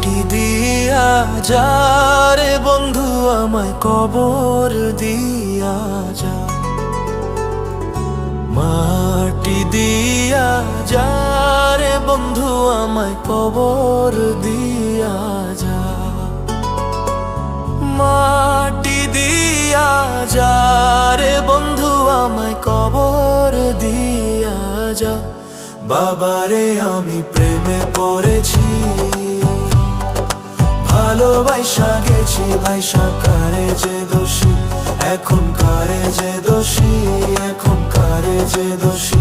মাটি দিয়া যা রে বন্ধু আমায় কবর দিয়া যা, মাটি দিয়া যা রে বন্ধু আমায় কবর দিয়া যা, মাটি দিয়া যা রে বন্ধু আমায় কবর দিয়া যা। বাবারে আমি প্রেমে পড়েছি, ভালোবাসা গেছি ভাইসা, কারে যে দোষী এখন, কারে যে দোষী এখন, কারে যে দোষী।